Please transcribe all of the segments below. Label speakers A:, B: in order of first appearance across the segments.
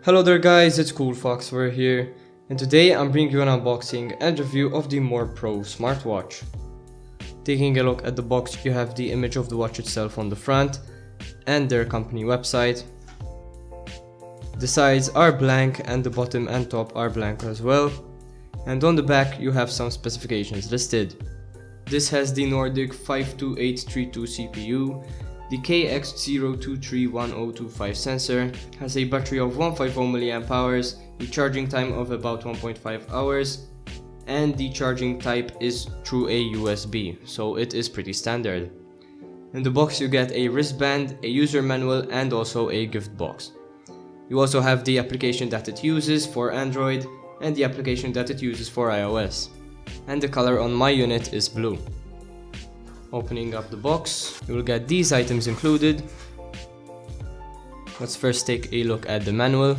A: Hello there guys, it's CoolFox, we're here, and today I'm bringing you an unboxing and review of the MorePro smartwatch. Taking a look at the box, you have the image of the watch itself on the front and their company website. The sides are blank and the bottom and top are blank as well, and on the back you have some specifications listed. This has the Nordic 52832 CPU, the KX0231025 sensor, has a battery of 150 mAh, a charging time of about 1.5 hours, and the charging type is through a USB, so it is pretty standard. In the box you get a wristband, a user manual, and also a gift box. You also have the application that it uses for Android and the application that it uses for iOS. And the color on my unit is blue. Opening up the box, you will get these items included. Let's first take a look at the manual.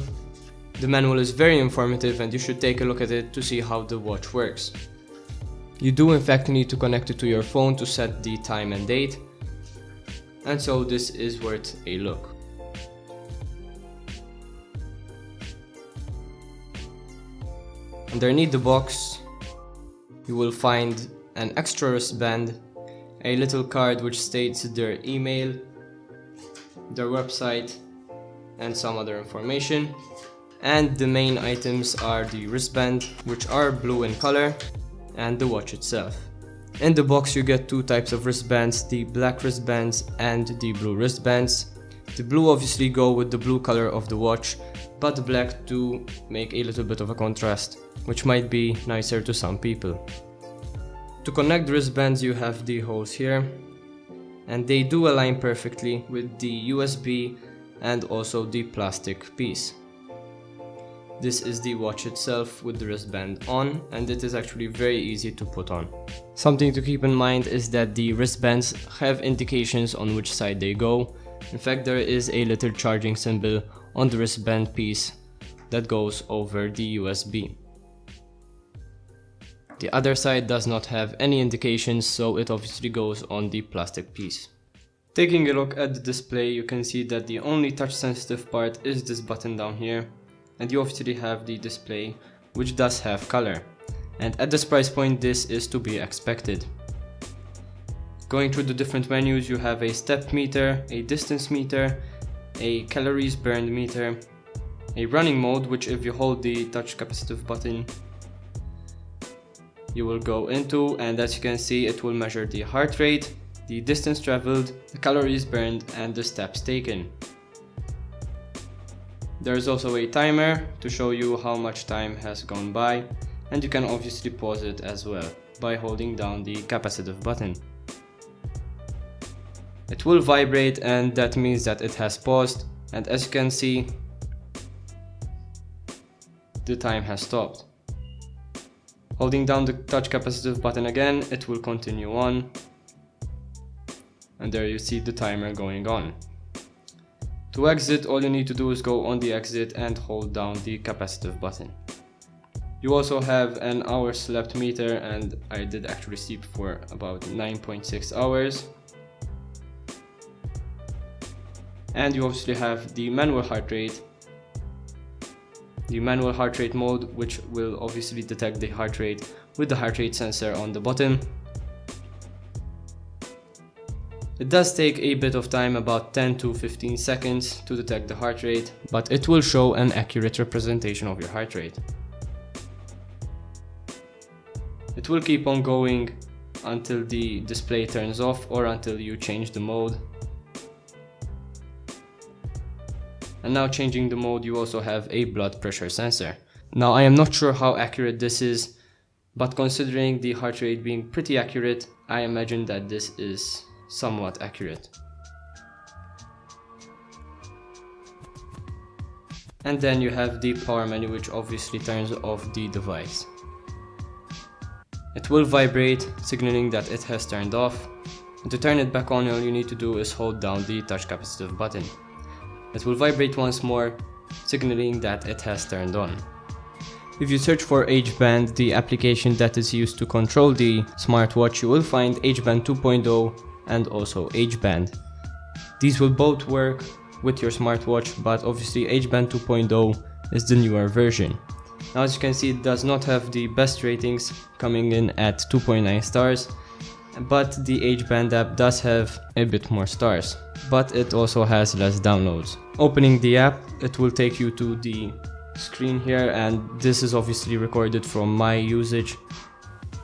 A: The manual is very informative and you should take a look at it to see how the watch works. You do in fact need to connect it to your phone to set the time and date, and so this is worth a look. Underneath the box, you will find an extra wristband, a little card which states their email, their website, and some other information. And the main items are the wristband, which are blue in color, and the watch itself. In the box you get two types of wristbands, the black wristbands and the blue wristbands. The blue obviously go with the blue color of the watch, but the black do make a little bit of a contrast, which might be nicer to some people. To connect the wristbands you have the holes here, and they do align perfectly with the USB and also the plastic piece. This is the watch itself with the wristband on, and it is actually very easy to put on. Something to keep in mind is that the wristbands have indications on which side they go. In fact, there is a little charging symbol on the wristband piece that goes over the USB. The other side does not have any indications, so it obviously goes on the plastic piece. Taking a look at the display, you can see that the only touch sensitive part is this button down here, and you obviously have the display, which does have color, and at this price point this is to be expected. Going through the different menus, you have a step meter, a distance meter, a calories burned meter, a running mode, which if you hold the touch capacitive button you will go into, and as you can see it will measure the heart rate, the distance traveled, the calories burned, and the steps taken. There is also a timer to show you how much time has gone by, and you can obviously pause it as well by holding down the capacitive button. It will vibrate, and that means that it has paused, and as you can see the time has stopped. Holding down the touch capacitive button again, it will continue on, and there you see the timer going on. To exit, all you need to do is go on the exit and hold down the capacitive button. You also have an hour slept meter, and I did actually sleep for about 9.6 hours. And you obviously have the manual heart rate. The manual heart rate mode, which will obviously detect the heart rate with the heart rate sensor on the bottom. It does take a bit of time, about 10 to 15 seconds to detect the heart rate, but it will show an accurate representation of your heart rate. It will keep on going until the display turns off or until you change the mode. And now changing the mode, you also have a blood pressure sensor. Now I am not sure how accurate this is, but considering the heart rate being pretty accurate, I imagine that this is somewhat accurate. And then you have the power menu, which obviously turns off the device. It will vibrate, signaling that it has turned off. And to turn it back on, all you need to do is hold down the touch capacitive button. It will vibrate once more, signaling that it has turned on. If you search for H-Band, the application that is used to control the smartwatch, you will find H-Band 2.0 and also H-Band. These will both work with your smartwatch, but obviously H-band 2.0 is the newer version. Now as you can see, it does not have the best ratings, coming in at 2.9 stars, but the H-band app does have a bit more stars, but it also has less downloads. Opening the app, it will take you to the screen here, and this is obviously recorded from my usage.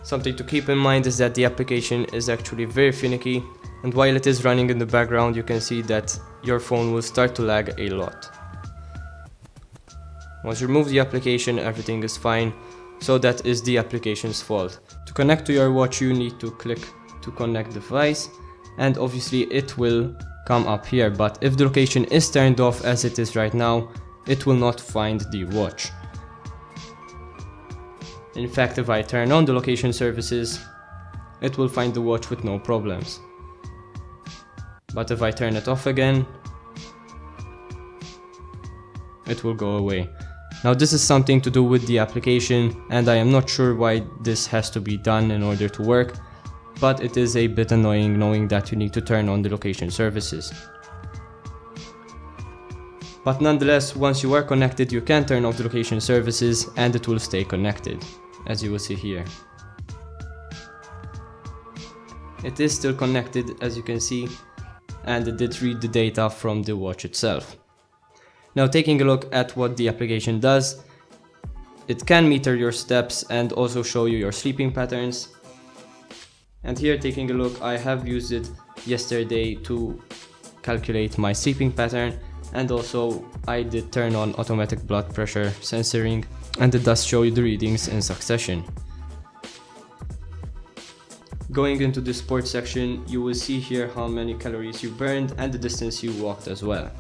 A: Something to keep in mind is that the application is actually very finicky, and while it is running in the background, you can see that your phone will start to lag a lot. Once you remove the application, everything is fine, so that is the application's fault. To connect to your watch, you need to click to connect device, and obviously it will come up here, but if the location is turned off as it is right now, it will not find the watch. In fact, if I turn on the location services, it will find the watch with no problems. But if I turn it off again, it will go away. Now this is something to do with the application, and I am not sure why this has to be done in order to work, but it is a bit annoying knowing that you need to turn on the location services. But nonetheless, once you are connected, you can turn off the location services and it will stay connected, as you will see here. It is still connected, as you can see, and it did read the data from the watch itself. Now taking a look at what the application does, it can meter your steps and also show you your sleeping patterns. And here, taking a look, I have used it yesterday to calculate my sleeping pattern, and also I did turn on automatic blood pressure sensoring, and it does show you the readings in succession. Going into the sports section, you will see here how many calories you burned and the distance you walked as well.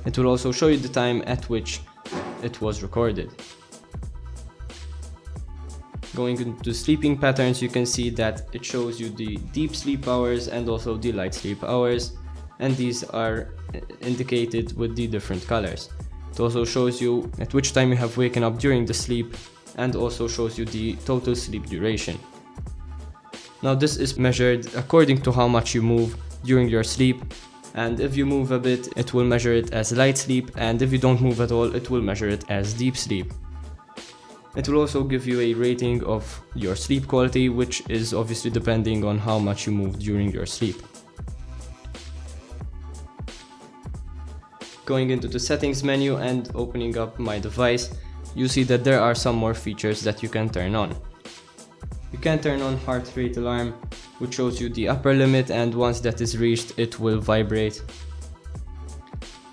A: It will also show you the time at which it was recorded. Going into sleeping patterns, you can see that it shows you the deep sleep hours and also the light sleep hours, and these are indicated with the different colors. It also shows you at which time you have waken up during the sleep, and also shows you the total sleep duration. Now this is measured according to how much you move during your sleep, and if you move a bit, it will measure it as light sleep, and if you don't move at all, it will measure it as deep sleep. It will also give you a rating of your sleep quality, which is obviously depending on how much you move during your sleep. Going into the settings menu and opening up my device, you see that there are some more features that you can turn on. You can turn on heart rate alarm, which shows you the upper limit, and once that is reached, it will vibrate.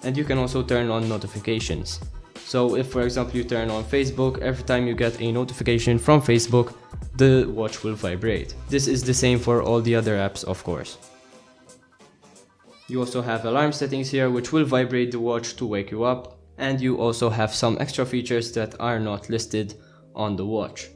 A: And you can also turn on notifications. So if, for example, you turn on Facebook, every time you get a notification from Facebook, the watch will vibrate. This is the same for all the other apps, of course. You also have alarm settings here, which will vibrate the watch to wake you up, and you also have some extra features that are not listed on the watch.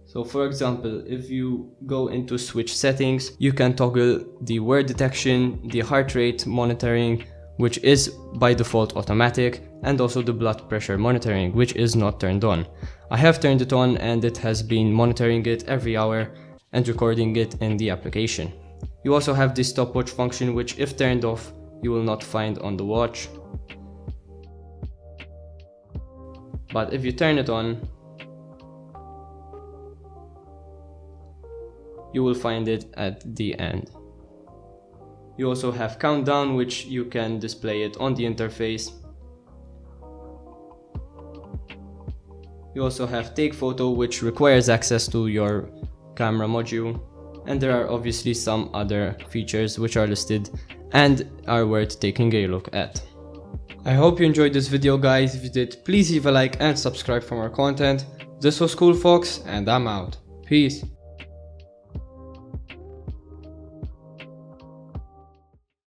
A: So for example, if you go into switch settings, you can toggle the wear detection, the heart rate monitoring, which is by default automatic, and also the blood pressure monitoring, which is not turned on. I have turned it on, and it has been monitoring it every hour and recording it in the application. You also have the stopwatch function, which if turned off, you will not find on the watch. But if you turn it on, you will find it at the end. You also have countdown, which you can display it on the interface. You also have take photo, which requires access to your camera module. And there are obviously some other features which are listed and are worth taking a look at. I hope you enjoyed this video, guys. If you did, please leave a like and subscribe for more content. This was CoolFox, and I'm out. Peace.